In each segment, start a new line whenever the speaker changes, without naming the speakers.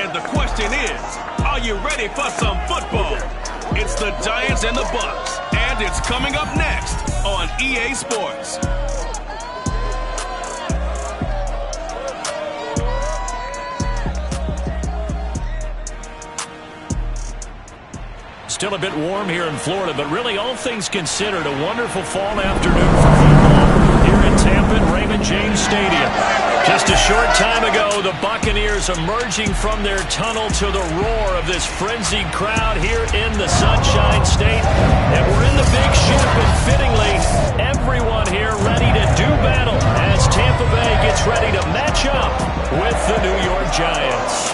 And the question is, are you ready for some football? It's the Giants and the Bucks, and it's coming up next on EA Sports.
Still a bit warm here in Florida, but really all things considered, a wonderful fall afternoon for football here in Tampa at Raymond James Stadium. Just a short time ago, the Buccaneers emerging from their tunnel to the roar of this frenzied crowd here in the Sunshine State. And we're in the big ship, and fittingly, everyone here ready to do battle as Tampa Bay gets ready to match up with the New York Giants.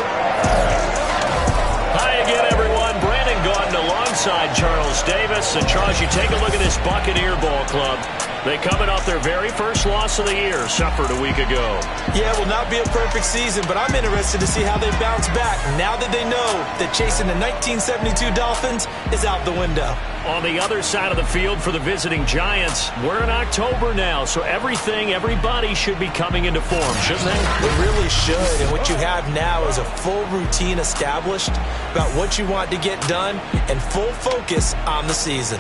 Hi again, everyone. Brandon Gaudin alongside Charles Davis. And Charles, you take a look at this Buccaneer ball club. They coming off their very first loss of the year, suffered a week ago.
Yeah, it will not be a perfect season, but I'm interested to see how they bounce back now that they know that chasing the 1972 Dolphins is out the window.
On the other side of the field for the visiting Giants, we're in October now, so everybody should be coming into form, shouldn't they?
They really should, and what you have now is a full routine established about what you want to get done and full focus on the season.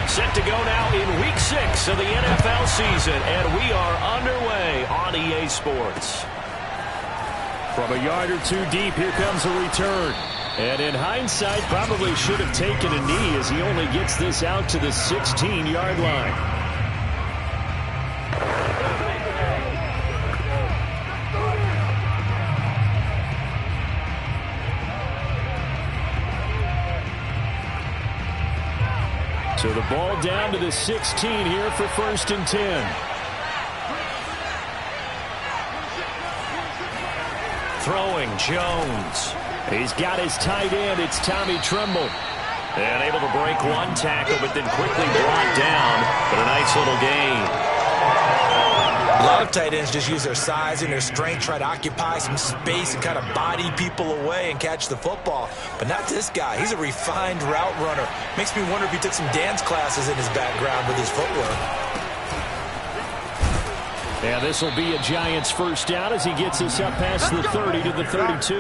Set to go now in Week 6 of the NFL season, and we are underway on EA Sports. From a yard or two deep, here comes a return. And in hindsight, probably should have taken a knee as he only gets this out to the 16-yard line. So the ball down to the 16 here for 1st and 10. Throwing Jones. He's got his tight end. It's Tommy Tremble. And able to break one tackle, but then quickly brought down. But a nice little gain.
A lot of tight ends just use their size and their strength, try to occupy some space and kind of body people away and catch the football. But not this guy. He's a refined route runner. Makes me wonder if he took some dance classes in his background with his footwork.
Yeah, this will be a Giants first down as he gets us up past the 30 to the 32.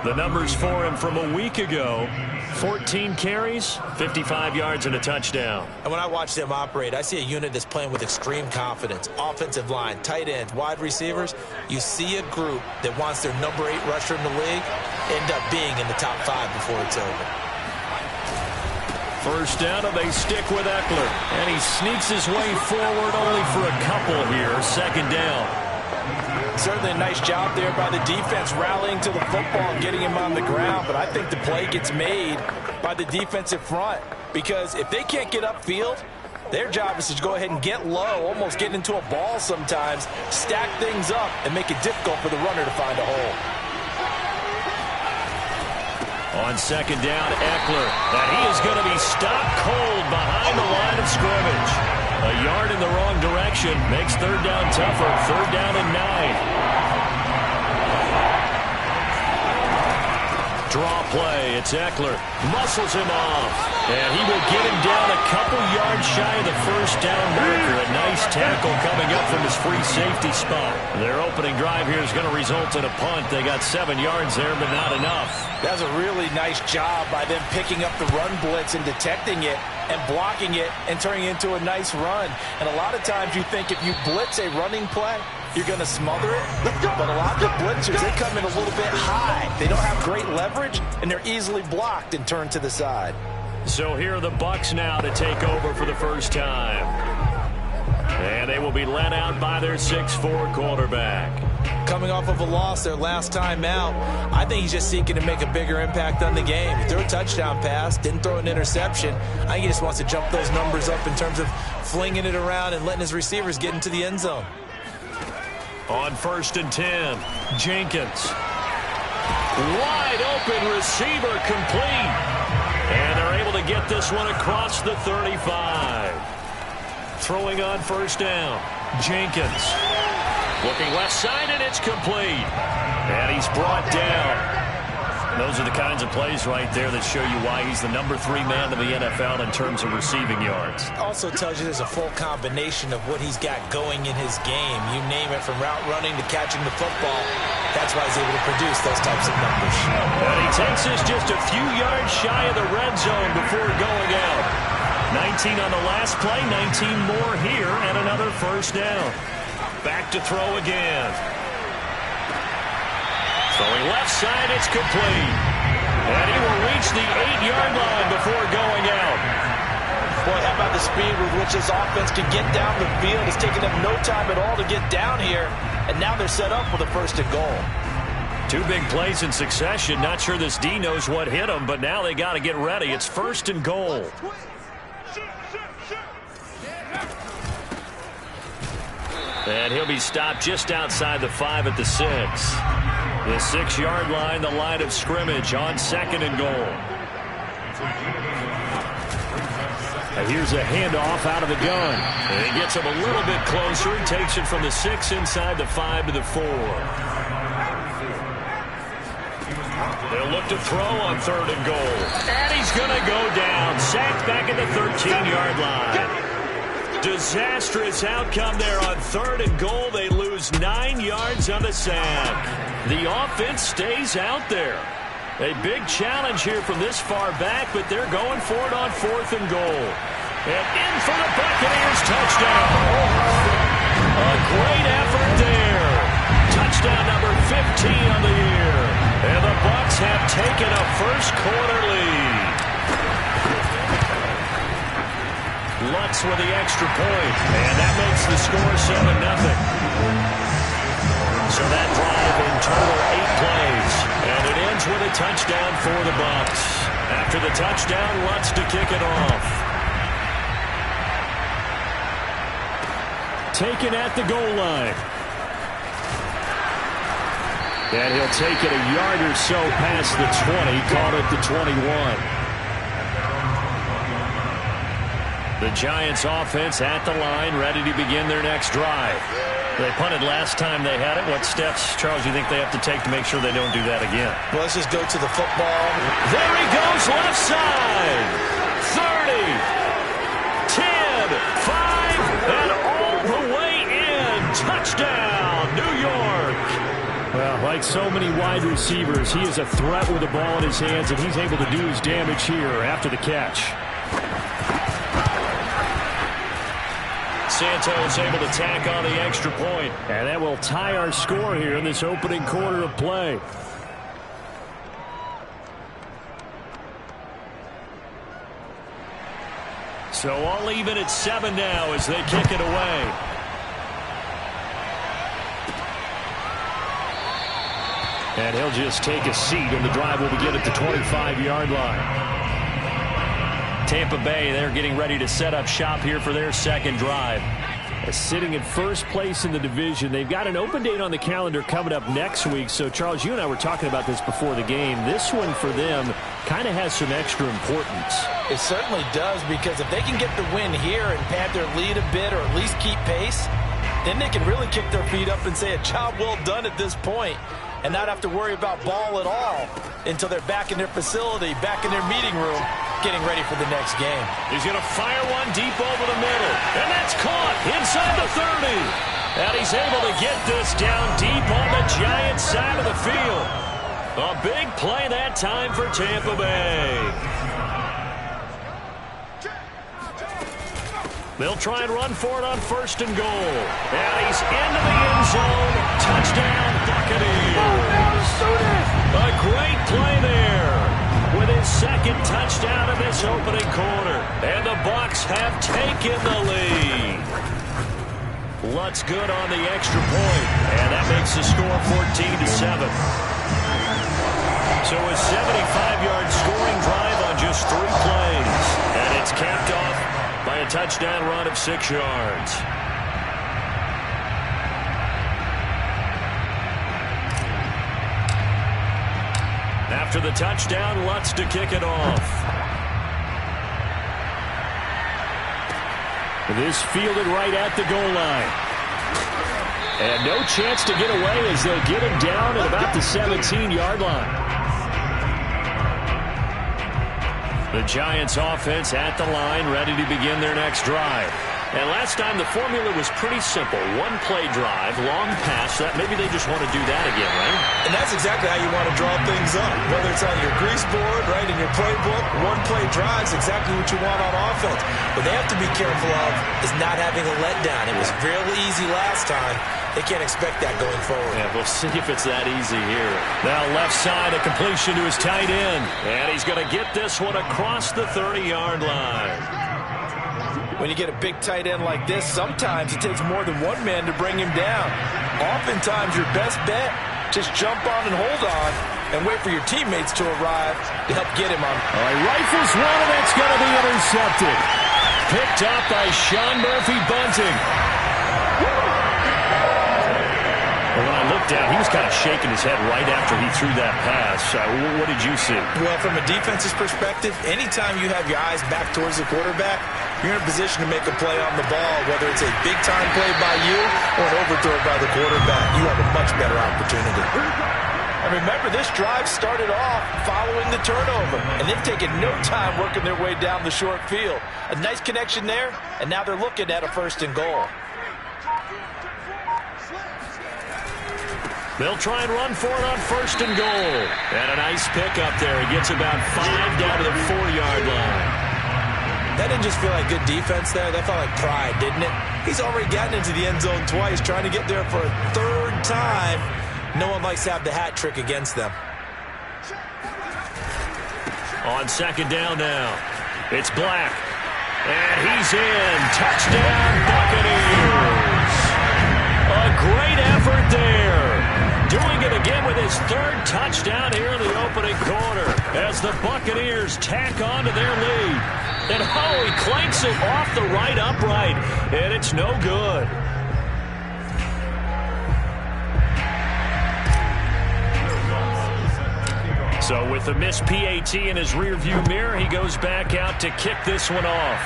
The numbers for him from a week ago: 14 carries, 55 yards, and a touchdown.
And when I watch them operate, I see a unit that's playing with extreme confidence. Offensive line, tight ends, wide receivers. You see a group that wants their number 8 rusher in the league end up being in the top 5 before it's over.
First down, and they stick with Eckler. And he sneaks his way forward only for a couple here. 2nd down.
Certainly a nice job there by the defense rallying to the football and getting him on the ground. But I think the play gets made by the defensive front. Because if they can't get upfield, their job is to go ahead and get low, almost get into a ball sometimes, stack things up, and make it difficult for the runner to find a hole.
On 2nd down, Eckler. And he is going to be stopped cold behind the line of scrimmage. A yard in the wrong direction makes 3rd down tougher. 3rd down and 9. Draw play. It's Eckler. Muscles him off. And he will get him down a couple yards shy of the 1st down marker. A nice tackle coming up from his free safety spot. Their opening drive here is going to result in a punt. They got 7 yards there, but not enough.
That was a really nice job by them picking up the run blitz and detecting it and blocking it and turning it into a nice run. And a lot of times you think if you blitz a running play, you're going to smother it. But a lot of the blitzers, they come in a little bit high. They don't have great leverage, and they're easily blocked and turned to the side.
So here are the Bucs now to take over for the first time. And they will be led out by their 6'4" quarterback.
Coming off of a loss their last time out, I think he's just seeking to make a bigger impact on the game. He threw a touchdown pass, didn't throw an interception. I think he just wants to jump those numbers up in terms of flinging it around and letting his receivers get into the end zone.
On 1st and 10, Jenkins. Wide open receiver complete. And they're able to get this one across the 35. Throwing on 1st down, Jenkins. Looking left side, and it's complete. And he's brought down. Those are the kinds of plays right there that show you why he's the #3 man in the NFL in terms of receiving yards.
Also tells you there's a full combination of what he's got going in his game. You name it, from route running to catching the football. That's why he's able to produce those types of numbers.
And he takes us just a few yards shy of the red zone before going out. 19 on the last play, 19 more here, and another first down. Back to throw again. Throwing left side, it's complete. And he will reach the 8-yard line before going out.
Boy, how about the speed with which this offense can get down the field? It's taken them no time at all to get down here. And now they're set up with a 1st and goal.
2 big plays in succession. Not sure this D knows what hit him, but now they got to get ready. It's 1st and goal. And he'll be stopped just outside the 5 at the 6. The 6-yard line, the line of scrimmage on 2nd and goal. And here's a handoff out of the gun. And he gets him a little bit closer. He takes it from the 6 inside the 5 to the 4. They'll look to throw on 3rd and goal. And he's going to go down. Sacked back at the 13-yard line. Disastrous outcome there on 3rd and goal. They lose 9 yards on the sack. The offense stays out there. A big challenge here from this far back, but they're going for it on 4th and goal. And in for the Buccaneers, touchdown. A great effort there. Touchdown number 15 on the year. And the Bucs have taken a first-quarter lead. Lutz with the extra point, and that makes the score 7-0. So that drive in total 8 plays, and it ends with a touchdown for the Bucs. After the touchdown, Lutz to kick it off. Taken at the goal line. And he'll take it a yard or so past the 20, caught at the 21. The Giants offense at the line, ready to begin their next drive. They punted last time they had it. What steps, Charles, do you think they have to take to make sure they don't do that again?
Well, let's just go to the football.
There he goes, left side. 30, 10, 5, and all the way in. Touchdown, New York. Well, like so many wide receivers, he is a threat with the ball in his hands, and he's able to do his damage here after the catch. Santos able to tack on the extra point. And that will tie our score here in this opening quarter of play. So all even at 7 now as they kick it away. And he'll just take a seat, and the drive will begin at the 25-yard line. Tampa Bay, they're getting ready to set up shop here for their second drive. Sitting in first place in the division. They've got an open date on the calendar coming up next week. So, Charles, you and I were talking about this before the game. This one for them kind of has some extra importance.
It certainly does, because if they can get the win here and pad their lead a bit, or at least keep pace, then they can really kick their feet up and say a job well done at this point, and not have to worry about ball at all until they're back in their facility, back in their meeting room, getting ready for the next game.
He's going to fire one deep over the middle, and that's caught inside the 30. And he's able to get this down deep on the Giants side of the field. A big play that time for Tampa Bay. They'll try and run for it on 1st and goal. And he's into the end zone. Touchdown, Buccaneers. A great play there with his second touchdown of this opening quarter. And the Bucs have taken the lead. Lutz good on the extra point. And that makes the score 14-7. So a 75-yard scoring drive on just 3 plays. And it's capped off by a touchdown run of 6 yards. After the touchdown, Lutz to kick it off. This fielded right at the goal line. And no chance to get away as they'll get him down at about the 17-yard line. The Giants offense at the line, ready to begin their next drive. And last time the formula was pretty simple. One-play drive, long pass. Maybe they just want to do that again, right?
And that's exactly how you want to draw things up. Whether it's on your grease board, right, in your playbook, one-play drive is exactly what you want on offense. What they have to be careful of is not having a letdown. It was real easy last time. They can't expect that going forward.
Yeah, we'll see if it's that easy here. Now left side, a completion to his tight end. And he's going to get this one across the 30-yard line.
When you get a big tight end like this, sometimes it takes more than one man to bring him down. Oftentimes, your best bet, just jump on and hold on and wait for your teammates to arrive to help get him on.
All right, rifles one, and it's going to be intercepted. Picked up by Sean Murphy-Bunting. Well, when I looked down, he was kind of shaking his head right after he threw that pass. What did you see?
Well, from a defense's perspective, anytime you have your eyes back towards the quarterback, you're in a position to make a play on the ball, whether it's a big-time play by you or an overthrow by the quarterback. You have a much better opportunity. And remember, this drive started off following the turnover, and they've taken no time working their way down the short field. A nice connection there, and now they're looking at a 1st and goal.
They'll try and run for it on 1st and goal. And a nice pick up there. He gets about 5 down to the 4-yard line.
That didn't just feel like good defense there. That felt like pride, didn't it? He's already gotten into the end zone twice, trying to get there for a 3rd time. No one likes to have the hat trick against them.
On 2nd down now, it's Black. And he's in. Touchdown, Buccaneers. A great effort there. Doing it again with his 3rd touchdown here in the opening quarter as the Buccaneers tack on to their lead. And he clanks it off the right upright, and it's no good. So with the missed PAT in his rearview mirror, he goes back out to kick this one off.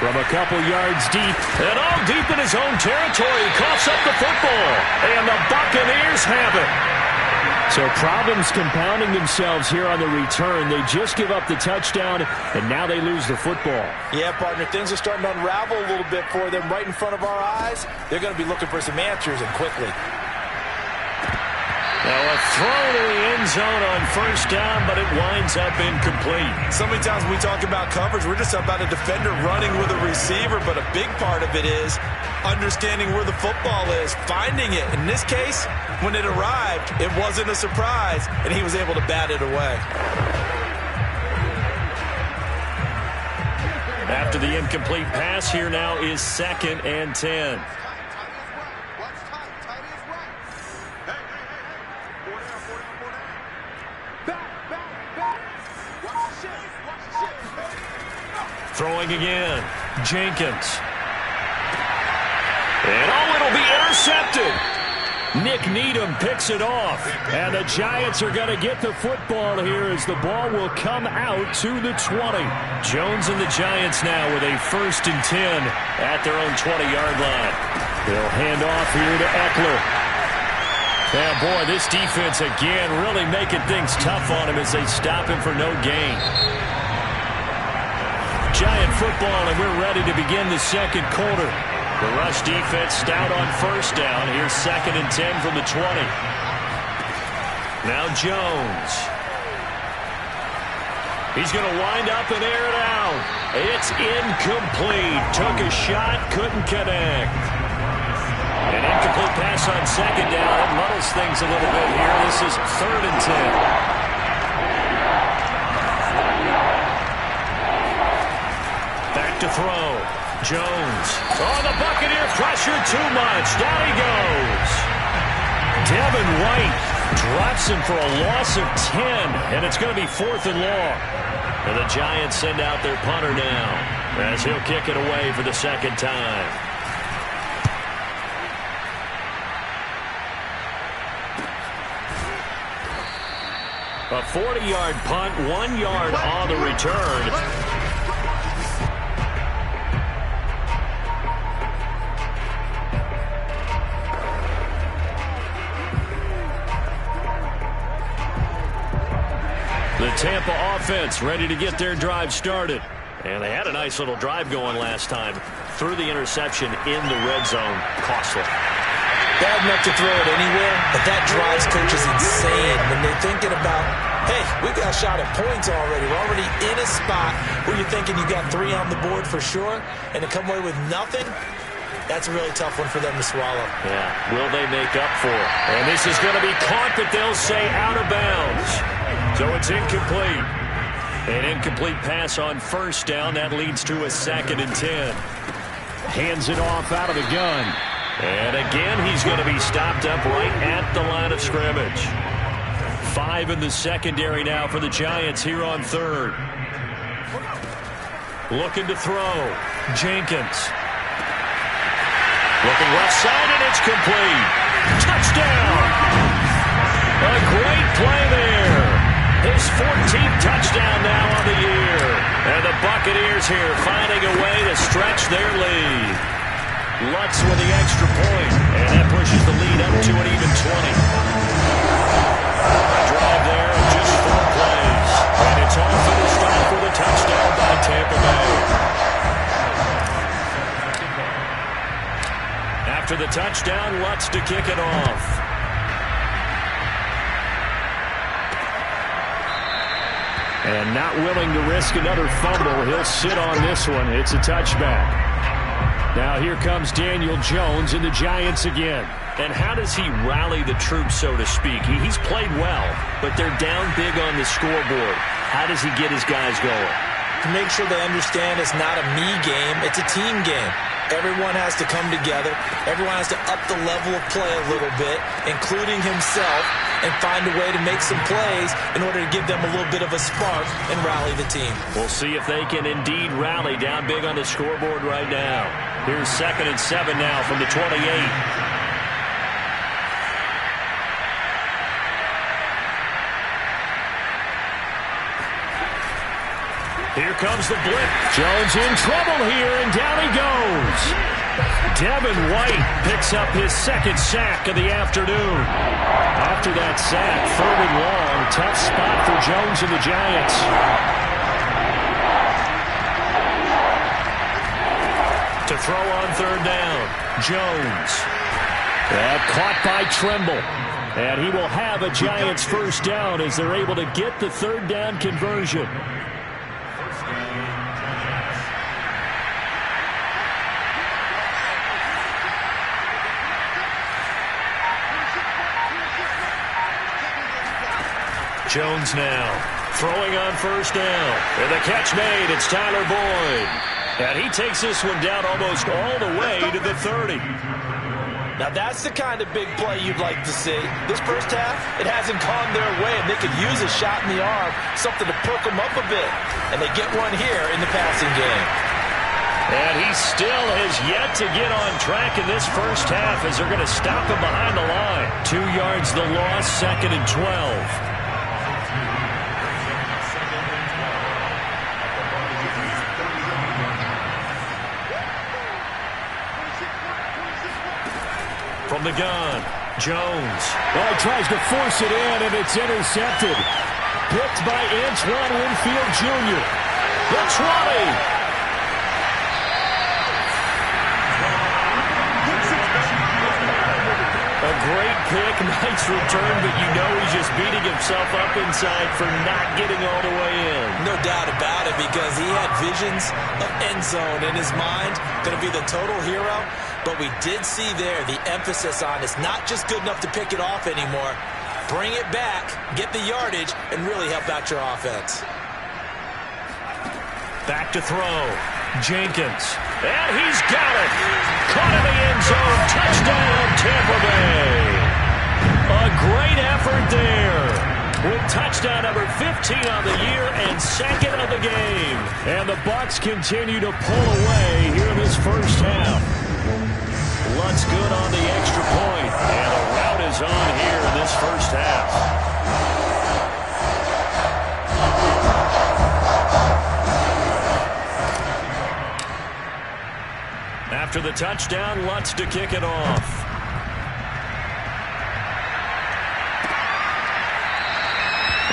From a couple yards deep, and all deep in his own territory, he coughs up the football, and the Buccaneers have it. So problems compounding themselves here on the return. They just give up the touchdown, and now they lose the football.
Yeah, partner, things are starting to unravel a little bit for them right in front of our eyes. They're going to be looking for some answers, and quickly.
Now a throw to the end zone on 1st down, but it winds up incomplete.
So many times when we talk about coverage, we're just about a defender running with a receiver, but a big part of it is understanding where the football is, finding it. In this case, when it arrived, it wasn't a surprise, and he was able to bat it away.
After the incomplete pass, here now is 2nd and 10. Throwing again, Jenkins. And it'll be intercepted. Nick Needham picks it off. And the Giants are going to get the football here as the ball will come out to the 20. Jones and the Giants now with a 1st and 10 at their own 20-yard line. They'll hand off here to Eckler. Yeah, boy, this defense again really making things tough on him as they stop him for no gain. Giant football, and we're ready to begin the 2nd quarter. The rush defense stout on 1st down. Here's 2nd and 10 from the 20. Now Jones. He's going to wind up and air it out. It's incomplete. Took a shot, couldn't connect. An incomplete pass on 2nd down. It muddles things a little bit here. This is 3rd and 10. Back to throw. Jones. Oh, the Buccaneer pressure too much. Down he goes. Devin White drops him for a loss of 10, and it's going to be 4th and long. And the Giants send out their punter now as he'll kick it away for the 2nd time. A 40-yard punt, 1 yard on the return. The Tampa offense ready to get their drive started. And they had a nice little drive going last time. Threw the interception in the red zone. Costly.
Bad enough to throw it anywhere, but that drives coaches insane when they're thinking about, hey, we've got a shot at points already. We're already in a spot where you're thinking you got 3 on the board for sure, and to come away with nothing, that's a really tough one for them to swallow.
Yeah, will they make up for it? And this is going to be caught, but they'll say out of bounds. So it's incomplete. An incomplete pass on first down. That leads to a 2nd and 10. Hands it off out of the gun. And again, he's going to be stopped up right at the line of scrimmage. 5 in the secondary now for the Giants here on 3rd. Looking to throw. Jenkins. Looking left side, and it's complete. Touchdown! A great play there. His 14th touchdown now on the year. And the Buccaneers here finding a way to stretch their lead. Lutz with the extra point, and that pushes the lead up to an even 20. Drive there, just 4 plays. And it's all finished off with a touchdown by Tampa Bay. After the touchdown, Lutz to kick it off. And not willing to risk another fumble, he'll sit on this one. It's a touchback. Now here comes Daniel Jones and the Giants again. And how does he rally the troops, so to speak? He's played well, but they're down big on the scoreboard. How does he get his guys going?
To make sure they understand it's not a me game, it's a team game. Everyone has to come together. Everyone has to up the level of play a little bit, including himself, and find a way to make some plays in order to give them a little bit of a spark and rally the team. We'll
see if they can indeed rally down big on the scoreboard right now. Here's 2nd and 7 now from the 28. Here comes the blitz. Jones in trouble here, and down he goes. Devin White picks up his 2nd sack of the afternoon. After that sack, 3rd and long, tough spot for Jones and the Giants. To throw on 3rd down, Jones. Caught by Tremble. And he will have a Giants 1st down as they're able to get the 3rd down conversion. Jones now throwing on 1st down. And the catch made. It's Tyler Boyd. And he takes this one down almost all the way to the 30.
Now that's the kind of big play you'd like to see. This first half, it hasn't gone their way, and they could use a shot in the arm, something to perk them up a bit. And they get one here in the passing game.
And he still has yet to get on track in this first half as they're going to stop him behind the line. 2 yards the loss, 2nd and 12. From the gun, Jones.
Well, he tries to force it in, and it's intercepted. Picked by Antoine Winfield Jr.
The 20. A great pick, nice return, but you know he's just beating himself up inside for not getting all the way in.
No doubt about it, because he had visions of end zone in his mind. Going to be the total hero. But we did see there the emphasis on it's not just good enough to pick it off anymore. Bring it back, get the yardage, and really help out your offense.
Back to throw. Jenkins. And he's got it. Caught in the end zone. Touchdown, Tampa Bay. A great effort there. With touchdown number 15 on the year and 2nd of the game. And the Bucs continue to pull away here in this first half. Lutz good on the extra point, and the route is on here in this first half. After the touchdown, Lutz to kick it off.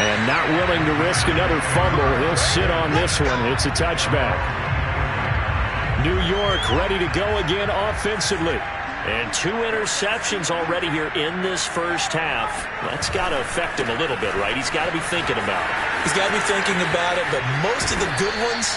And not willing to risk another fumble. He'll sit on this one. It's a touchback. New York ready to go again offensively.
And 2 interceptions already here in this first half. That's got to affect him a little bit, right? He's got to be thinking about it.
He's got to be thinking about it, but most of the good ones,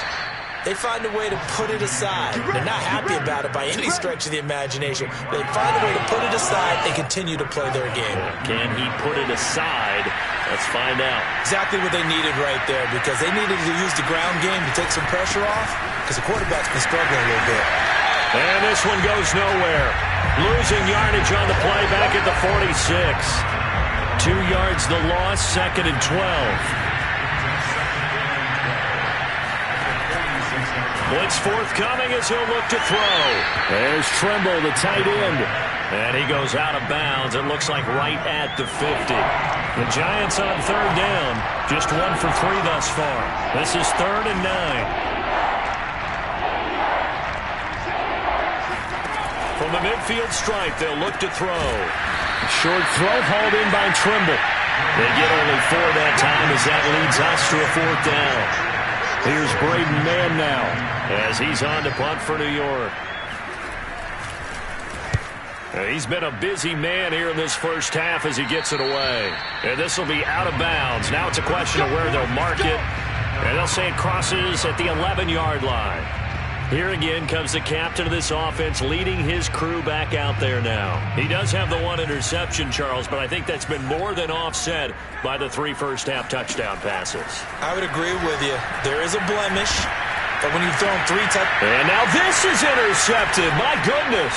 they find a way to put it aside. They're not happy about it by any stretch of the imagination. They find a way to put it aside and continue to play their game.
Can he put it aside? Let's find out.
Exactly what they needed right there, because they needed to use the ground game to take some pressure off, because the quarterback's been struggling a little bit.
And this one goes nowhere. Losing yardage on the play back at the 46. 2 yards the loss, 2nd and 12. Blitz forthcoming as he'll look to throw.
There's Tremble, the tight end.
And he goes out of bounds. It looks like right at the 50. The Giants on 3rd down. Just 1 for 3 thus far. This is 3rd and 9. From the midfield stripe, they'll look to throw.
Short throw hauled in by Tremble.
They get only 4 that time as that leads us to a 4th down.
Here's Braden Mann now
as he's on to punt for New York. He's been a busy man here in this first half as he gets it away. And this will be out of bounds. Now it's a question of where they'll mark it. And they'll say it crosses at the 11-yard line. Here again comes the captain of this offense leading his crew back out there now. He does have the 1 interception, Charles, but I think that's been more than offset by the 3 first-half touchdown passes.
I would agree with you. There is a blemish, but when you've thrown 3 touchdowns...
And now this is intercepted. My goodness.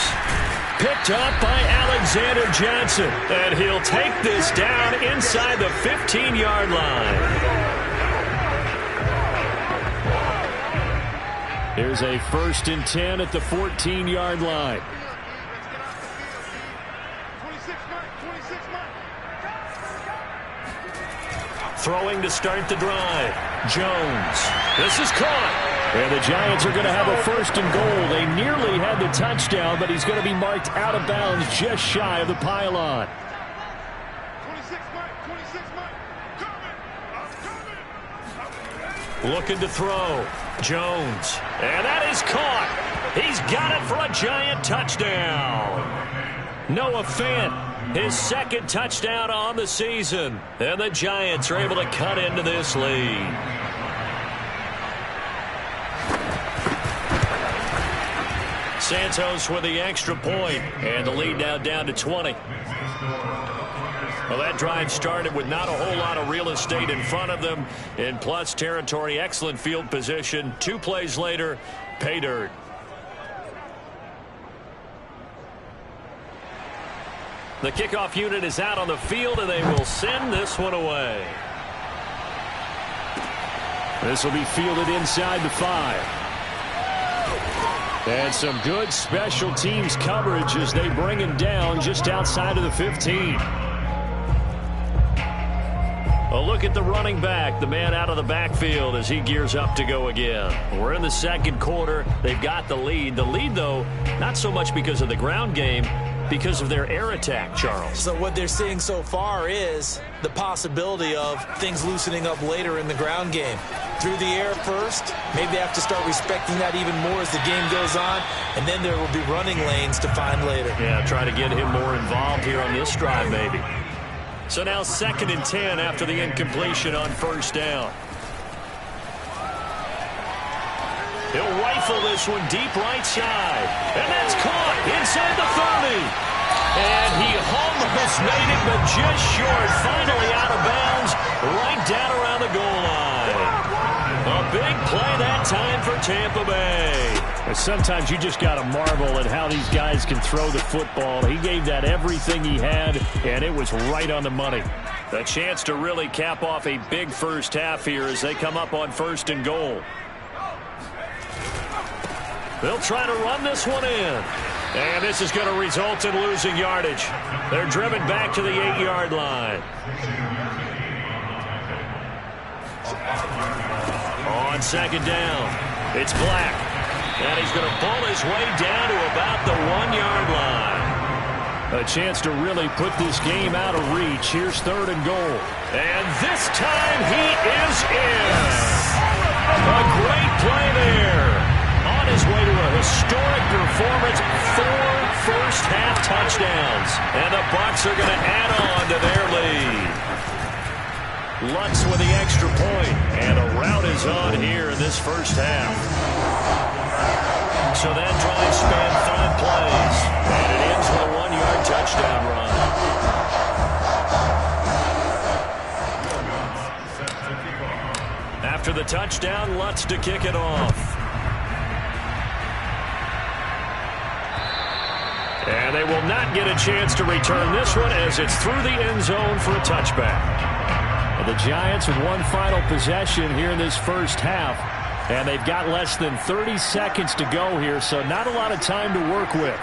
Picked up by Alexander Johnson. And he'll take this down inside the 15-yard line.
Here's a 1st and 10 at the 14-yard line.
Throwing to start the drive. Jones. This is caught.
And the Giants are going to have a 1st and goal. They nearly had the touchdown, but he's going to be marked out of bounds just shy of the pylon.
Looking to throw. Jones. And that is caught. He's got it for a Giant touchdown. Noah Fant, his 2nd touchdown on the season. And the Giants are able to cut into this lead. Santos with the extra point. And the lead now down to 20. Well, that drive started with not a whole lot of real estate in front of them. In plus territory, excellent field position. 2 plays later, pay dirt. The kickoff unit is out on the field, and they will send this one away.
This will be fielded inside the 5. And some good special teams coverage as they bring him down just outside of the 15.
A look at the running back, the man out of the backfield as he gears up to go again. We're in the 2nd quarter. They've got the lead. The lead, though, not so much because of the ground game, because of their air attack, Charles.
So what they're seeing so far is the possibility of things loosening up later in the ground game. Through the air first, maybe they have to start respecting that even more as the game goes on, and then there will be running lanes to find later.
Yeah, try to get him more involved here on this drive, maybe. So now 2nd and 10 after the incompletion on 1st down. He'll rifle this one deep right side. And that's caught inside the 30. And he almost made it, but just short. Finally out of bounds, right down around the goal line. A big play that time for Tampa Bay.
Sometimes you just got to marvel at how these guys can throw the football. He gave that everything he had, and it was right on the money.
A chance to really cap off a big first half here as they come up on 1st and goal. They'll try to run this one in. And this is going to result in losing yardage. They're driven back to the 8-yard line. On 2nd down, it's Black. And he's going to pull his way down to about the 1-yard line. A chance to really put this game out of reach. Here's 3rd and goal. And this time he is in. A great play there. On his way to a historic performance, 4 first-half touchdowns. And the Bucs are going to add on to their lead. Lutz with the extra point. And a rout is on here in this first half. So that drive spanned 5 plays. And it ends with a 1-yard touchdown run. After the touchdown, Lutz to kick it off. And they will not get a chance to return this one as it's through the end zone for a touchback. The Giants with one final possession here in this first half. And they've got less than 30 seconds to go here, so not a lot of time to work with.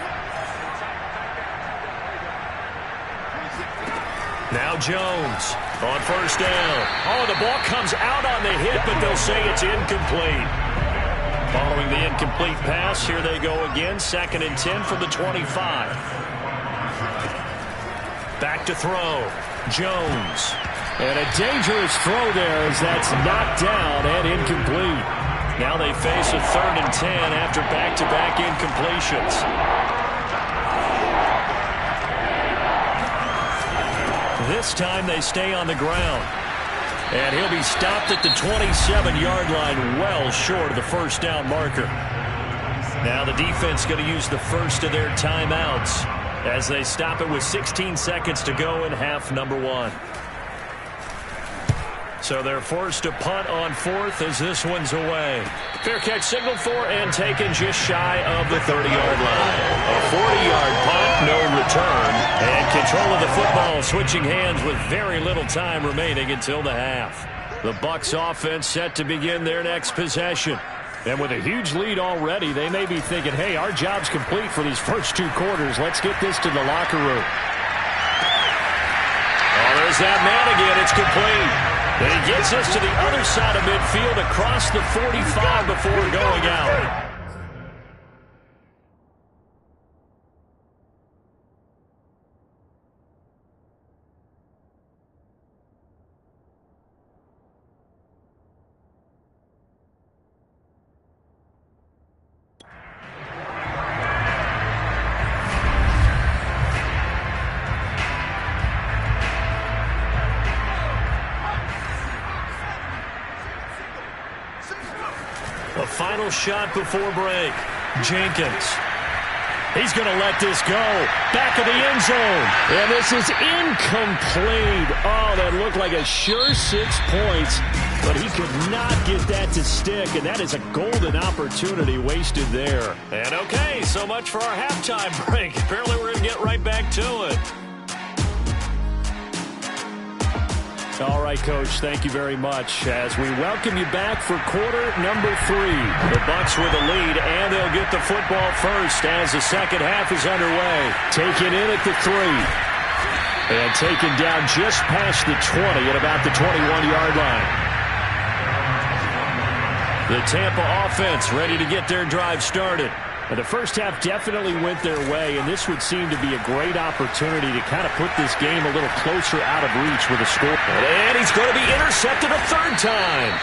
Now Jones on first down. Oh, the ball comes out on the hit, but they'll say it's incomplete. Following the incomplete pass, here they go again. 2nd and 10 from the 25. Back to throw. Jones. And a dangerous throw there as that's knocked down and incomplete. Now they face a 3rd and 10 after back-to-back incompletions. This time they stay on the ground. And he'll be stopped at the 27-yard line, well short of the first down marker. Now the defense going to use the first of their timeouts as they stop it with 16 seconds to go in half number 1. So they're forced to punt on 4th as this one's away. Fair catch signaled for and taken just shy of the 30-yard line. A 40-yard punt, no return. And control of the football switching hands with very little time remaining until the half. The Bucs offense set to begin their next possession. And with a huge lead already, they may be thinking, hey, our job's complete for these first 2 quarters. Let's get this to the locker room. Oh, there's that man again. It's complete. And he gets us to the other side of midfield across the 45 before going out. A final shot before break. Jenkins. He's going to let this go. Back of the end zone. And this is incomplete. Oh, that looked like a sure 6 points. But he could not get that to stick. And that is a golden opportunity wasted there. And okay, so much for our halftime break. Apparently we're going to get right back to it. All right, Coach, thank you very much as we welcome you back for quarter number 3. The Bucs with the lead, and they'll get the football first as the second half is underway. Taken in at the 3. And taken down just past the 20 at about the 21-yard line. The Tampa offense ready to get their drive started. And the first half definitely went their way, and this would seem to be a great opportunity to kind of put this game a little closer out of reach with a score. And he's going to be intercepted a 3rd time.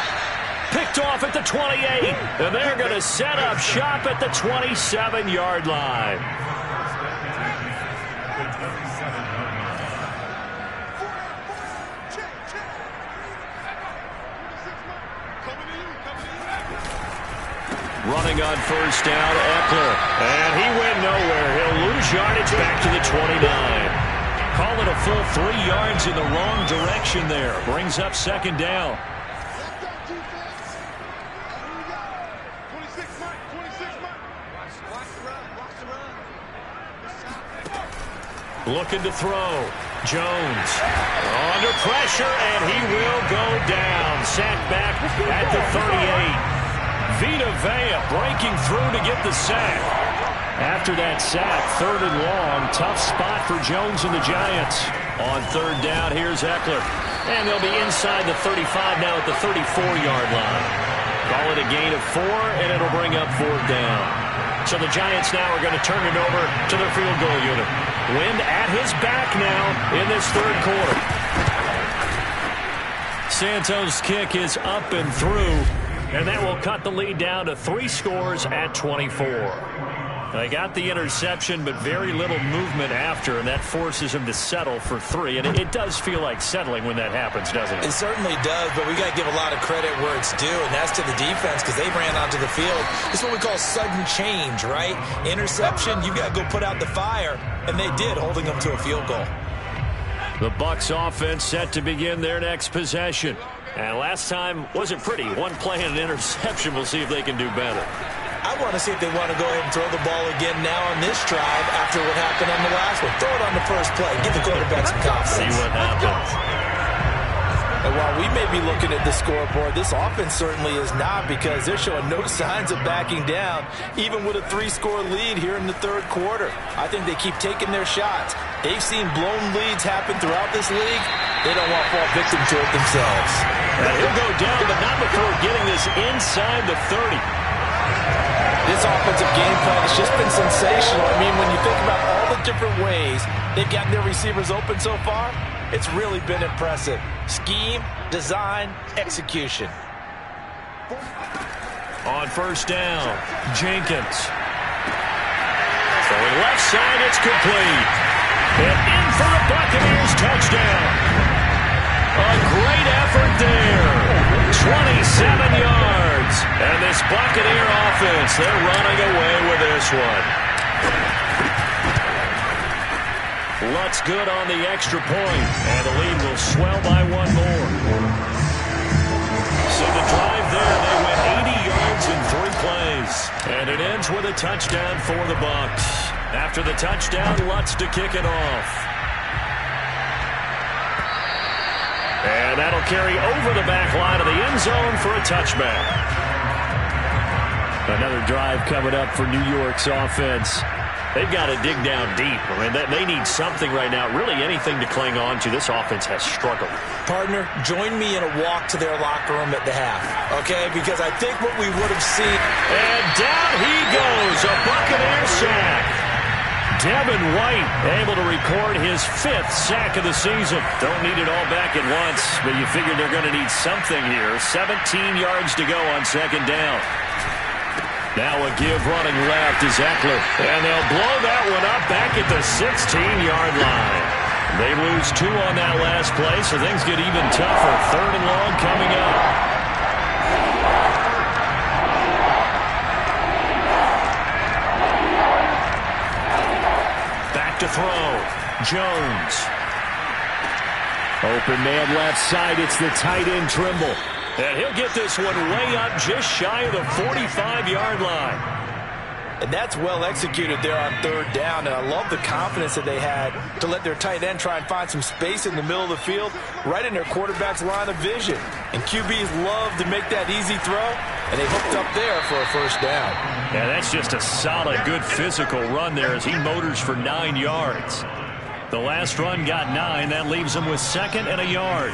Picked off at the 28, and they're going to set up shop at the 27-yard line. Running on first down, Eckler. And he went nowhere. He'll lose yardage back to the 29. Call it a full 3 yards in the wrong direction there. Brings up 2nd down. Looking to throw. Jones under pressure, and he will go down. Sacked back at the 38. Vita Vea breaking through to get the sack. After that sack, 3rd and long, tough spot for Jones and the Giants. On 3rd down, here's Eckler. And they'll be inside the 35 now at the 34-yard line. Call it a gain of 4, and it'll bring up 4th down. So the Giants now are going to turn it over to their field goal unit. Wind at his back now in this third quarter. Santos' kick is up and through, and that will cut the lead down to 3 scores at 24. They got the interception, but very little movement after, and that forces him to settle for 3. And it does feel like settling when that happens, doesn't it?
It certainly does, but we got to give a lot of credit where it's due, and that's to the defense because they ran onto the field. It's what we call sudden change, right? Interception, you got to go put out the fire, and they did, holding them to a field goal.
The Bucs offense set to begin their next possession. And last time wasn't pretty. One play and an interception. We'll see if they can do better.
I want to see if they want to go ahead and throw the ball again now on this drive after what happened on the last one. Throw it on the first play. Give the quarterback some confidence.
See what happens.
And while we may be looking at the scoreboard, this offense certainly is not because they're showing no signs of backing down, even with a 3-score lead here in the third quarter. I think they keep taking their shots. They've seen blown leads happen throughout this league. They don't want to fall victim to it themselves.
And he'll go down, but not before getting this inside the 30.
This offensive game plan has just been sensational. I mean, when you think about all the different ways they've gotten their receivers open so far, it's really been impressive. Scheme, design, execution.
On first down, Jenkins. Throwing left side, it's complete. And in for the Buccaneers touchdown. A great effort there. 27 yards. And this Buccaneer offense, they're running away with this one. Lutz good on the extra point, and the lead will swell by 1 more. So the drive there, they went 80 yards in 3 plays. And it ends with a touchdown for the Bucs. After the touchdown, Lutz to kick it off. And that'll carry over the back line of the end zone for a touchback. Another drive coming up for New York's offense. They've got to dig down deep. I mean, they need something right now, really anything to cling on to. This offense has struggled.
Partner, join me in a walk to their locker room at the half, okay? Because I think what we would have seen...
And down he goes, a Buccaneer sack. Devin White able to record his 5th sack of the season. Don't need it all back at once, but you figure they're going to need something here. 17 yards to go on second down. Now a give running left is Eckler. And they'll blow that one up back at the 16-yard line. They lose 2 on that last play, so things get even tougher. 3rd and long coming up. Back to throw. Jones. Open man left side. It's the tight end Trimble. And he'll get this one way up just shy of the 45-yard line.
And that's well executed there on 3rd down. And I love the confidence that they had to let their tight end try and find some space in the middle of the field, right in their quarterback's line of vision. And QBs love to make that easy throw, and they hooked up there for a 1st down.
Yeah, that's just a solid, good physical run there as he motors for 9 yards. The last run got 9. That leaves him with 2nd and a yard.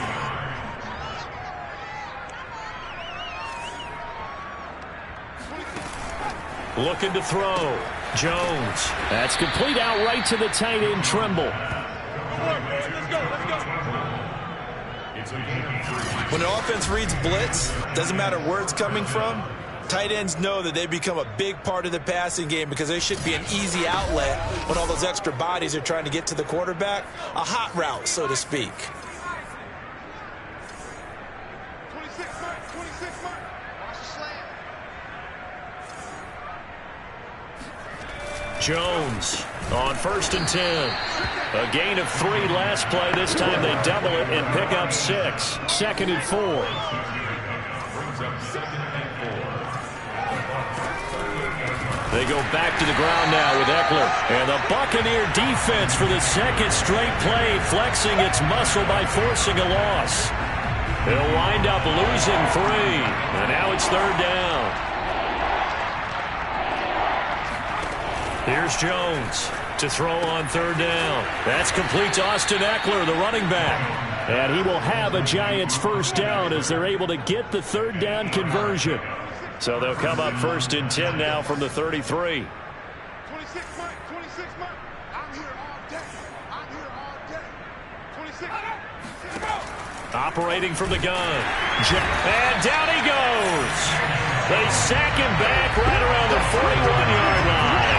Looking to throw. Jones. That's complete outright to the tight end Trimble.
When an offense reads blitz, doesn't matter where it's coming from, tight ends know that they become a big part of the passing game because they should be an easy outlet when all those extra bodies are trying to get to the quarterback. A hot route, so to speak.
Jones on 1st and 10. A gain of 3 last play. This time they double it and pick up 6. 2nd and 4. They go back to the ground now with Eckler. And the Buccaneer defense for the 2nd straight play, flexing its muscle by forcing a loss. They'll wind up losing 3. And now it's 3rd down. Here's Jones to throw on 3rd down. That's complete to Austin Eckler, the running back. And he will have a Giants 1st down as they're able to get the 3rd down conversion. So they'll come up 1st and 10 now from the 33.
26, Mike. 26, Mike. I'm here all day.
Operating from the gun. And down he goes. They sack him back right around the 41-yard line.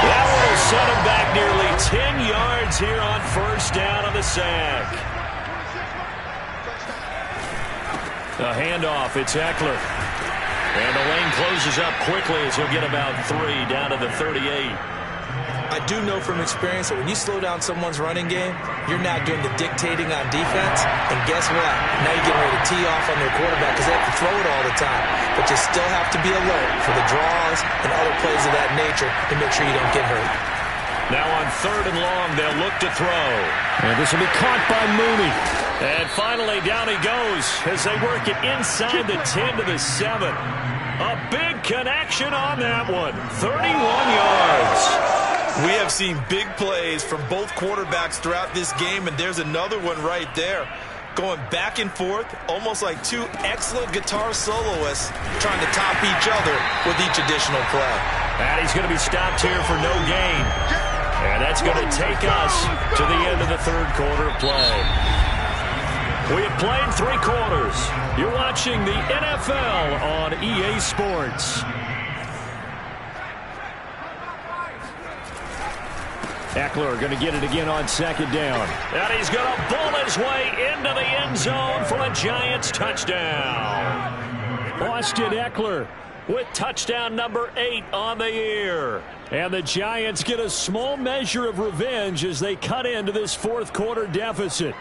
That will set him back nearly 10 yards here on first down on the sack. A handoff. It's Ekeler. And the lane closes up quickly as he'll get about 3 down to the 38.
I do know from experience that when you slow down someone's running game, you're not doing the dictating on defense. And guess what? Now you're getting ready to tee off on their quarterback because they have to throw it all the time. But you still have to be alert for the draws and other plays of that nature to make sure you don't get hurt.
Now on 3rd and long, they'll look to throw. And this will be caught by Mooney. And finally, down he goes as they work it inside the 10 to the 7. A big connection on that one. 31 yards.
We have seen big plays from both quarterbacks throughout this game, and there's another one right there. Going back and forth, almost like two excellent guitar soloists trying to top each other with each additional play.
And he's going to be stopped here for no gain. And that's going to take us to the end of the 3rd quarter of play. We have played 3 quarters. You're watching the NFL on EA Sports. Ekeler going to get it again on 2nd down. And he's going to bull his way into the end zone for a Giants touchdown. Austin Ekeler with touchdown number 8 on the year. And the Giants get a small measure of revenge as they cut into this 4th quarter deficit.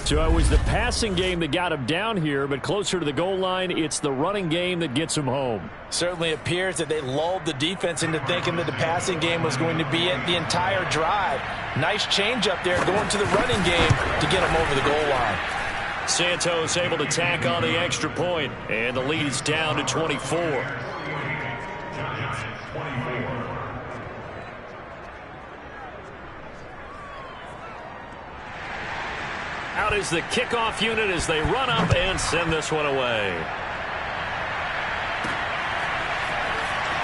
So it was the passing game that got him down here, but closer to the goal line, it's the running game that gets him home.
Certainly appears that they lulled the defense into thinking that the passing game was going to be it the entire drive. Nice change up there going to the running game to get him over the goal line.
Santos able to tack on the extra point, and the lead is down to 24. Out is the kickoff unit as they run up and send this one away.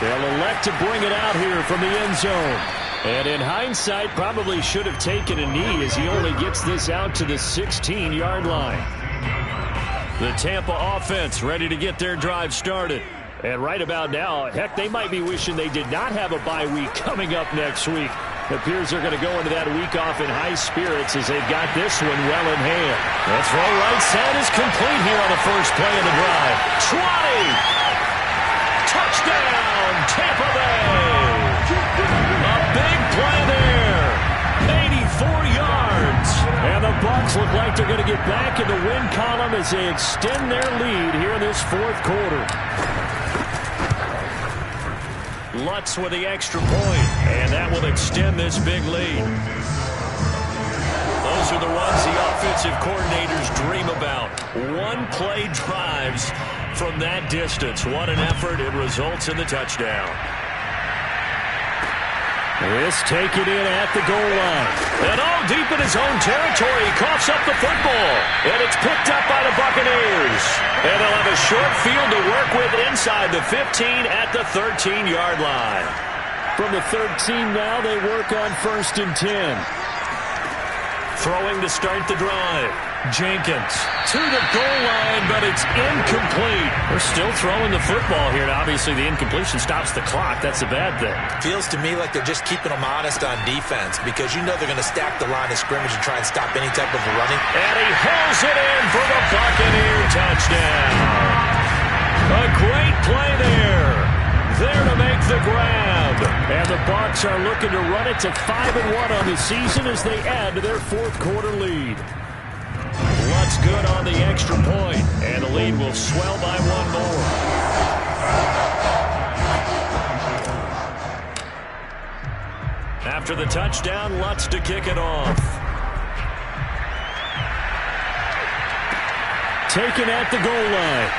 They'll elect to bring it out here from the end zone. And in hindsight, probably should have taken a knee as he only gets this out to the 16-yard line. The Tampa offense ready to get their drive started. And right about now, heck, they might be wishing they did not have a bye week coming up next week. It appears they're going to go into that week off in high spirits as they've got this one well in hand. The throw right side is complete here on the first play of the drive. 20! Touchdown, Tampa Bay! A big play there. 84 yards. And the Bucs look like they're going to get back in the win column as they extend their lead here in this 4th quarter. Lutz with the extra point, and that will extend this big lead. Those are the ones the offensive coordinators dream about. One-play drives from that distance. What an effort. It results in the touchdown. This taken in at the goal line. And all deep in his own territory, he coughs up the football. And it's picked up by the Buccaneers. And they'll have a short field to work with inside the 15 at the 13-yard line. From the 13 now, they work on 1st and 10. Throwing to start the drive. Jenkins to the goal line, but it's incomplete. We're still throwing the football here, and obviously the incompletion stops the clock. That's a bad thing.
Feels to me like they're just keeping them honest on defense because you know they're going to stack the line of scrimmage and try and stop any type of a running.
And he hauls it in for the Buccaneer touchdown. A great play there. There to make the grab. And the Bucs are looking to run it to 5-1 on the season as they add to their 4th quarter lead. Lutz good on the extra point, and the lead will swell by 1 more. After the touchdown, Lutz to kick it off. Taken at the goal line.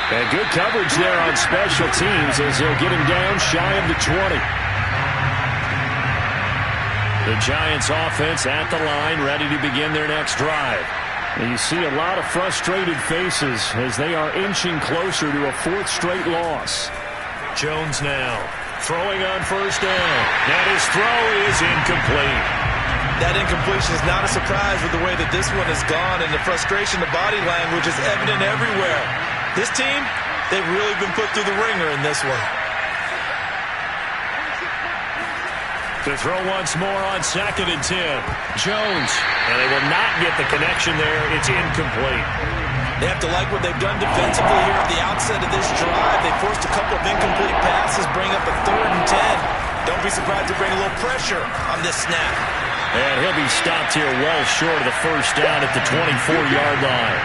And good coverage there on special teams as they'll get him down shy of the 20. The Giants offense at the line, ready to begin their next drive. And you see a lot of frustrated faces as they are inching closer to a 4th straight loss. Jones now throwing on 1st down. And his throw is incomplete.
That incompletion is not a surprise with the way that this one has gone, and the frustration, the body language is evident everywhere. This team, they've really been put through the ringer in this one.
To throw once more on 2nd and 10. Jones. And they will not get the connection there. It's incomplete.
They have to like what they've done defensively here at the outset of this drive. They forced a couple of incomplete passes, bring up a 3rd and 10. Don't be surprised to bring a little pressure on this snap.
And he'll be stopped here well short of the first down at the 24-yard line.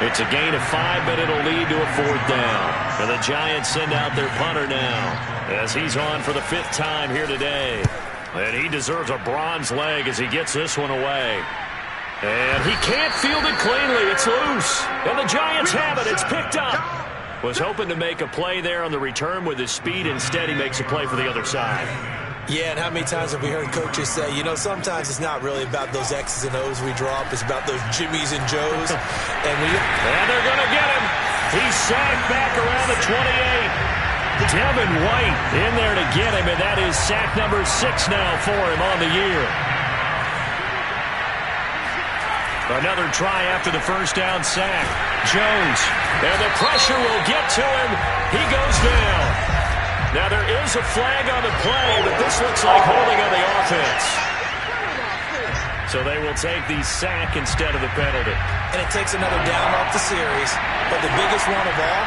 It's a gain of 5, but it'll lead to a 4th down. And the Giants send out their punter now as he's on for the 5th time here today. And he deserves a bronze leg as he gets this one away. And he can't field it cleanly. It's loose. And the Giants have it. It's picked up. Was hoping to make a play there on the return with his speed. Instead, he makes a play for the other side.
Yeah, and how many times have we heard coaches say, you know, sometimes it's not really about those X's and O's we drop. It's about those Jimmies and Joes. and
they're going to get him. He's sacked back around the 28. Devin White in there to get him, and that is sack number 6 now for him on the year. Another try after the first down sack. Jones, and the pressure will get to him. He goes down. Now there is a flag on the play, but this looks like holding on the offense. So they will take the sack instead of the penalty.
And it takes another down off the series. But the biggest one of all,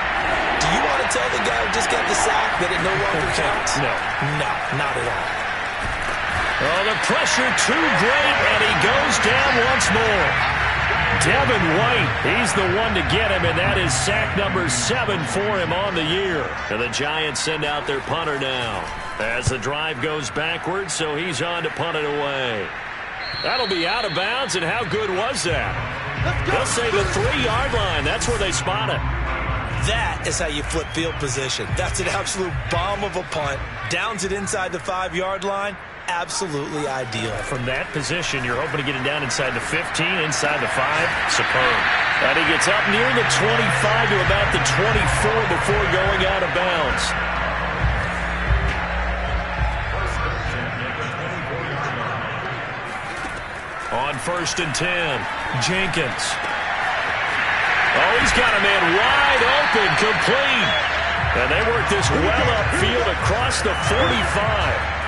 do you want to tell the guy who just got the sack that it no longer counts?
No.
No, not at all.
Oh, the pressure too great, and he goes down once more. Devin White, he's the one to get him, and that is sack number 7 for him on the year. And the Giants send out their punter now as the drive goes backwards, so he's on to punt it away. That'll be out of bounds, and how good was that? They'll say the 3-yard line. That's where they spot it.
That is how you flip field position. That's an absolute bomb of a punt. Downs it inside the 5-yard line. Absolutely ideal.
From that position, you're hoping to get it down inside the 15, inside the 5. Superb. And he gets up near the 25 to about the 24 before going out of bounds. On 1st and 10, Jenkins. Oh, he's got a man wide open, complete. And they work this well upfield across the 45.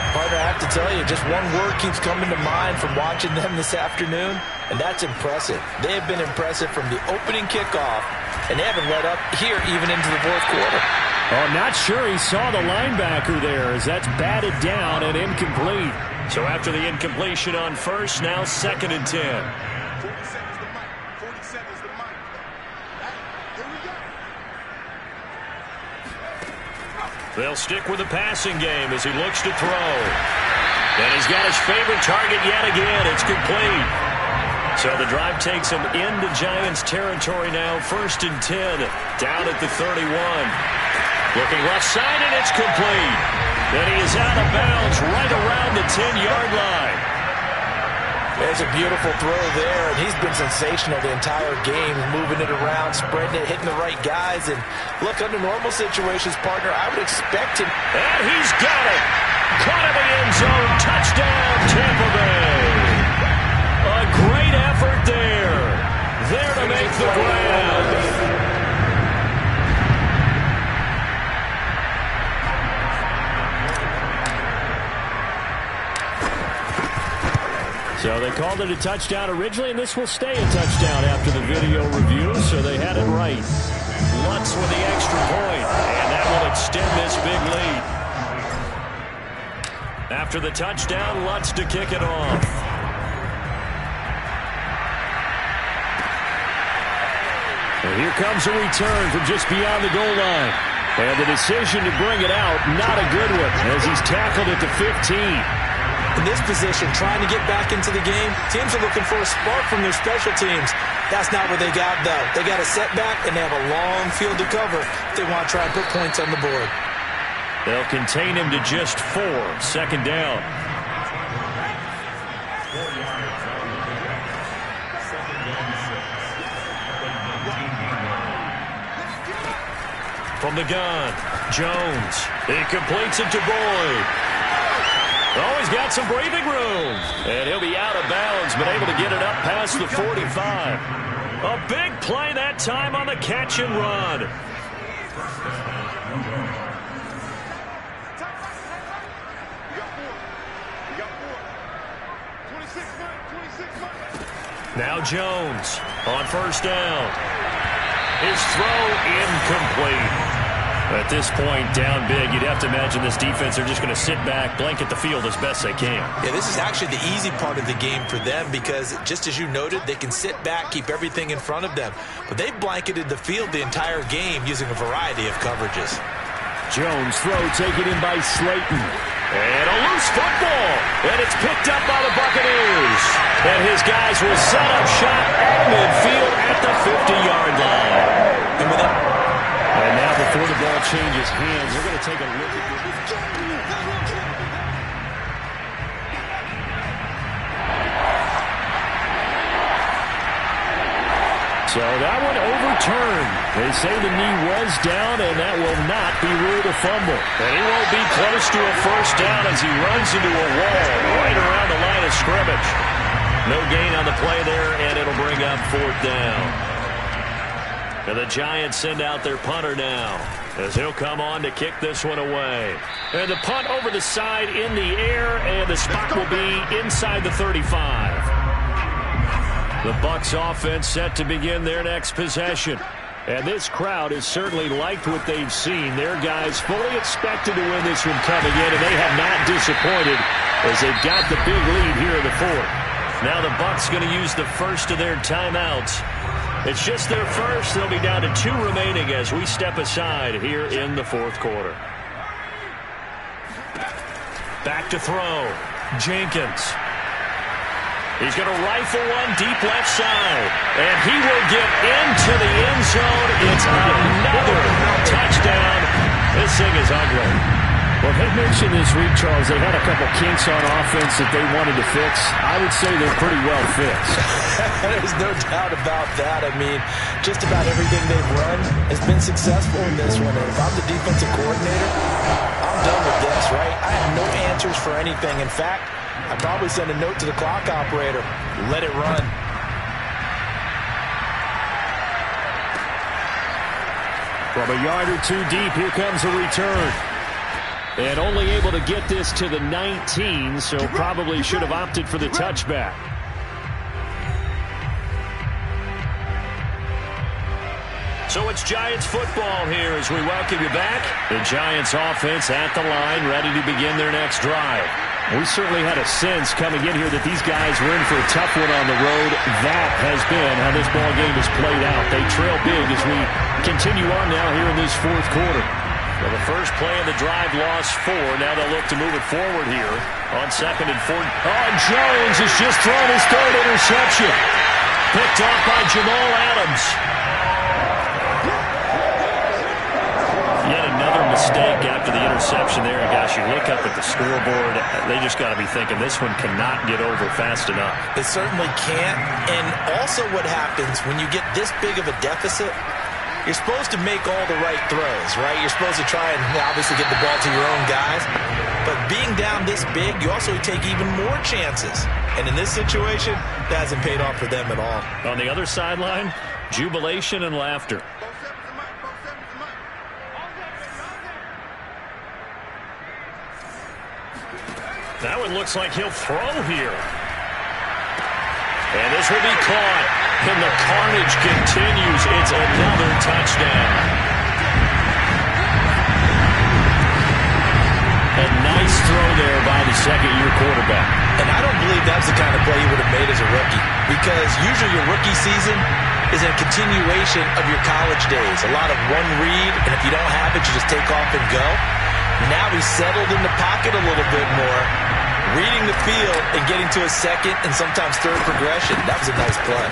Partner, I have to tell you, just one word keeps coming to mind from watching them this afternoon, and that's impressive. They have been impressive from the opening kickoff, and they haven't let up here even into the 4th quarter.
Oh, I'm not sure he saw the linebacker there as that's batted down and incomplete. So after the incompletion on 1st, now 2nd and 10. They'll stick with the passing game as he looks to throw. And he's got his favorite target yet again. It's complete. So the drive takes him into Giants territory now. 1st and 10, down at the 31. Looking left side, and it's complete. Then he is out of bounds right around the 10-yard line.
There's a beautiful throw there, and he's been sensational the entire game, moving it around, spreading it, hitting the right guys. And look, under normal situations, partner, I would expect him.
And he's got it. Caught in the end zone. Touchdown, Tampa Bay. A great effort there. There to make the grab. So they called it a touchdown originally, and this will stay a touchdown after the video review, so they had it right. Lutz with the extra point, and that will extend this big lead. After the touchdown, Lutz to kick it off. And here comes a return from just beyond the goal line. And the decision to bring it out, not a good one, as he's tackled at the 15.
In this position, trying to get back into the game, teams are looking for a spark from their special teams. That's not what they got, though. They got a setback, and they have a long field to cover if they want to try and put points on the board.
They'll contain him to just 4, 2nd down. From the gun, Jones. He completes it to Boyd. Oh, he's got some breathing room. And he'll be out of bounds, but able to get it up past the 45. A big play that time on the catch and run. Now Jones on first down. His throw incomplete. At this point, down big, you'd have to imagine this defense are just going to sit back, blanket the field as best they can.
Yeah, this is actually the easy part of the game for them because, just as you noted, they can sit back, keep everything in front of them. But they blanketed the field the entire game using a variety of coverages.
Jones throw taken in by Slayton.
And a loose football. And it's picked up by the Buccaneers. And his guys will set up shop at midfield at the 50-yard line.
And now before the ball changes hands, we're going to take a look at this. So that one overturned. They say the knee was down, and that will not be ruled a fumble.
And he won't be close to a first down as he runs into a wall right around the line of scrimmage. No gain on the play there, and it'll bring up fourth down. And the Giants send out their punter now as he'll come on to kick this one away. And the punt over the side in the air, and the spot will be inside the 35. The Bucs offense set to begin their next possession. And this crowd has certainly liked what they've seen. Their guys fully expected to win this one coming in, and they have not disappointed as they've got the big lead here in the fourth. Now the Bucs going to use the first of their timeouts. It's just their first. They'll be down to 2 remaining as we step aside here in the fourth quarter. Back to throw. Jenkins. He's going to rifle one deep left side. And he will get into the end zone. It's another touchdown. This thing is ugly.
Well, they mentioned this week, Charles, they had a couple kinks on offense that they wanted to fix. I would say they're pretty well fixed.
There's no doubt about that. I mean, just about everything they've run has been successful in this one. And if I'm the defensive coordinator, I'm done with this, right? I have no answers for anything. In fact, I'd probably send a note to the clock operator. Let it run.
From a yard or two deep, here comes a return. And only able to get this to the 19, so probably should have opted for the touchback.
So it's Giants football here as we welcome you back. The Giants offense at the line, ready to begin their next drive.
We certainly had a sense coming in here that these guys were in for a tough one on the road. That has been how this ball game has played out. They trail big as we continue on now here in this fourth quarter.
Well, the first play of the drive lost 4. Now they'll look to move it forward here on 2nd and 4.
Oh, Jones has just thrown his 3rd interception.
Picked off by Jamal Adams. Yet another mistake after the interception there. And gosh, you look up at the scoreboard, they just got to be thinking this one cannot get over fast enough.
It certainly can't. And also what happens when you get this big of a deficit, you're supposed to make all the right throws, right? You're supposed to try and obviously get the ball to your own guys. But being down this big, you also take even more chances. And in this situation, that hasn't paid off for them at all.
On the other sideline, jubilation and laughter. That one looks like he'll throw here. And this will be caught. And the carnage continues. It's another touchdown. A nice throw there by the second-year quarterback.
And I don't believe that's the kind of play he would have made as a rookie. Because usually your rookie season is a continuation of your college days. A lot of one read, and if you don't have it, you just take off and go. Now he's settled in the pocket a little bit more, reading the field and getting to a second and sometimes third progression. That was a nice play.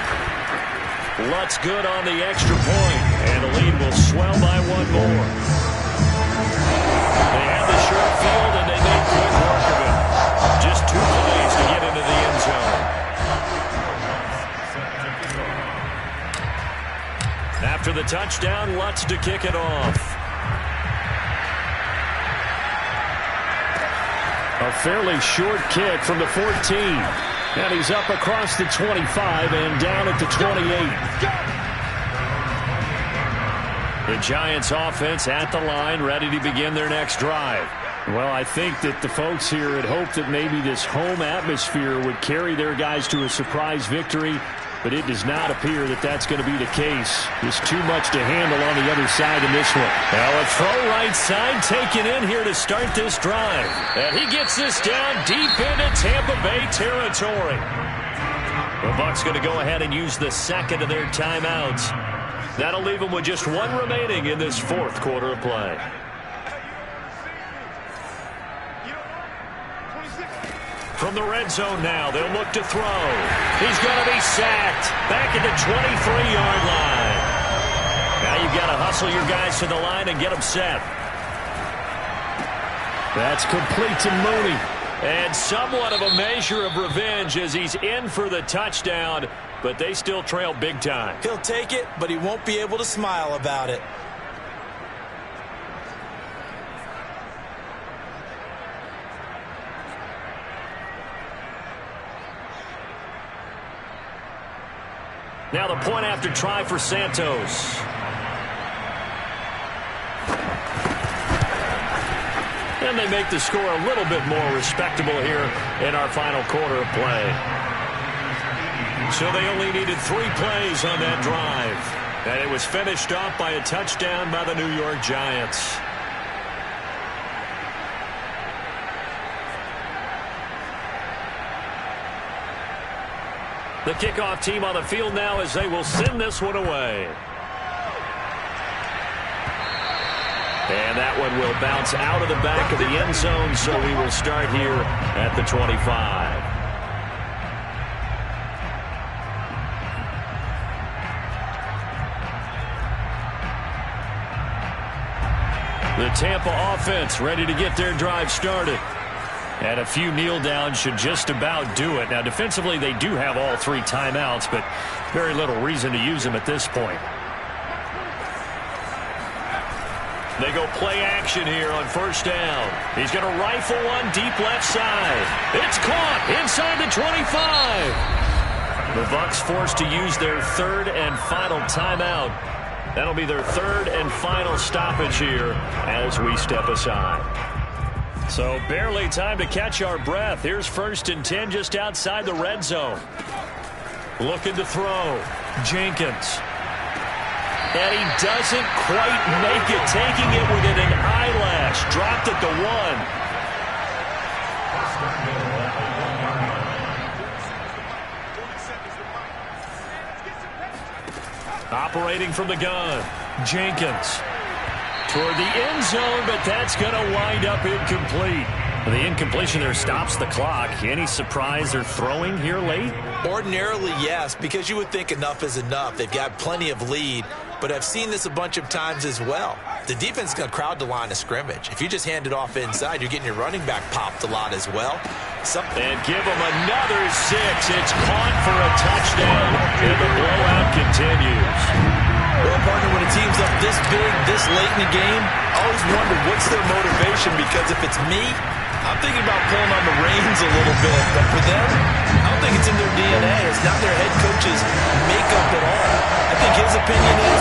Lutz good on the extra point, and the lead will swell by 1 more. They had the short field, and they made good work of it. Just 2 plays to get into the end zone. After the touchdown, Lutz to kick it off.
A fairly short kick from the 14. And he's up across the 25 and down at the 28. The Giants offense at the line, ready to begin their next drive. Well, I think that the folks here had hoped that maybe this home atmosphere would carry their guys to a surprise victory, but it does not appear that that's going to be the case. There's too much to handle on the other side in this one.
Now a throw right side taken in here to start this drive. And he gets this down deep into Tampa Bay territory. The Bucs going to go ahead and use the second of their timeouts. That'll leave them with just one remaining in this fourth quarter of play. From the red zone now, they'll look to throw. He's going to be sacked back at the 23-yard line. Now you've got to hustle your guys to the line and get them set.
That's complete to Mooney.
And somewhat of a measure of revenge as he's in for the touchdown, but they still trail big time.
He'll take it, but he won't be able to smile about it.
Now the point after try for Santos. And they make the score a little bit more respectable here in our final quarter of play. So they only needed 3 plays on that drive. And it was finished off by a touchdown by the New York Giants. The kickoff team on the field now as they will send this one away. And that one will bounce out of the back of the end zone, so we will start here at the 25. The Tampa offense ready to get their drive started. And a few kneel downs should just about do it. Now, defensively, they do have all 3 timeouts, but very little reason to use them at this point. They go play action here on first down. He's going to rifle one deep left side. It's caught inside the 25. The Bucs forced to use their 3rd and final timeout. That'll be their 3rd and final stoppage here as we step aside. So barely time to catch our breath. Here's 1st and 10 just outside the red zone. Looking to throw. Jenkins. And he doesn't quite make it, taking it within an eyelash. Dropped at the 1. Operating from the gun. Jenkins. Toward the end zone, but that's going to wind up incomplete. The incompletion there stops the clock. Any surprise they're throwing here late?
Ordinarily, yes, because you would think enough is enough. They've got plenty of lead, but I've seen this a bunch of times as well. The defense is going to crowd the line of scrimmage. If you just hand it off inside, you're getting your running back popped a lot as well.
And give them another 6. It's caught for a touchdown, and the blowout continues.
Well, partner, when a team's up this big, this late in the game, I always wonder what's their motivation, because if it's me, I'm thinking about pulling on the reins a little bit. But for them, I don't think it's in their DNA. It's not their head coach's makeup at all. I think his opinion is,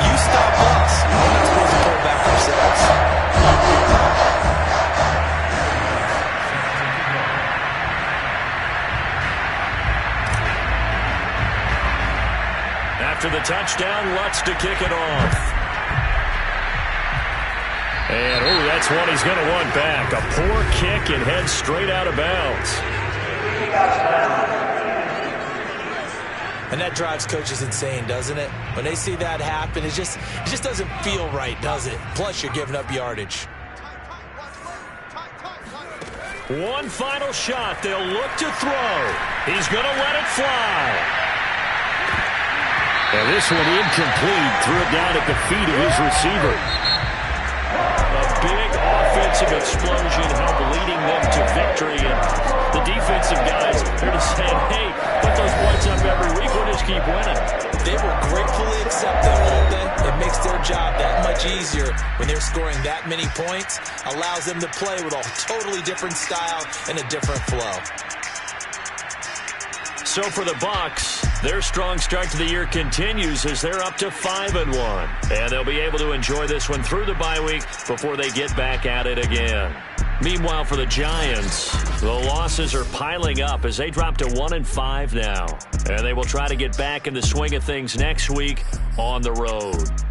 you stop us. We're not supposed to pull back ourselves.
After the touchdown, Lutz to kick it off. And, that's one he's going to want back. A poor kick and heads straight out of bounds.
And that drives coaches insane, doesn't it? When they see that happen, it just doesn't feel right, does it? Plus, you're giving up yardage.
One final shot. They'll look to throw. He's going to let it fly.
And this one incomplete. Threw it down at the feet of his receiver.
A big offensive explosion helped leading them to victory. And the defensive guys are just saying, hey, put those points up every week. We'll just keep winning.
They will gratefully accept that, won't they? It makes their job that much easier when they're scoring that many points. Allows them to play with a totally different style and a different flow.
So for the Bucs, their strong start to the year continues as they're up to 5-1. And they'll be able to enjoy this one through the bye week before they get back at it again. Meanwhile, for the Giants, the losses are piling up as they drop to 1-5 now. And they will try to get back in the swing of things next week on the road.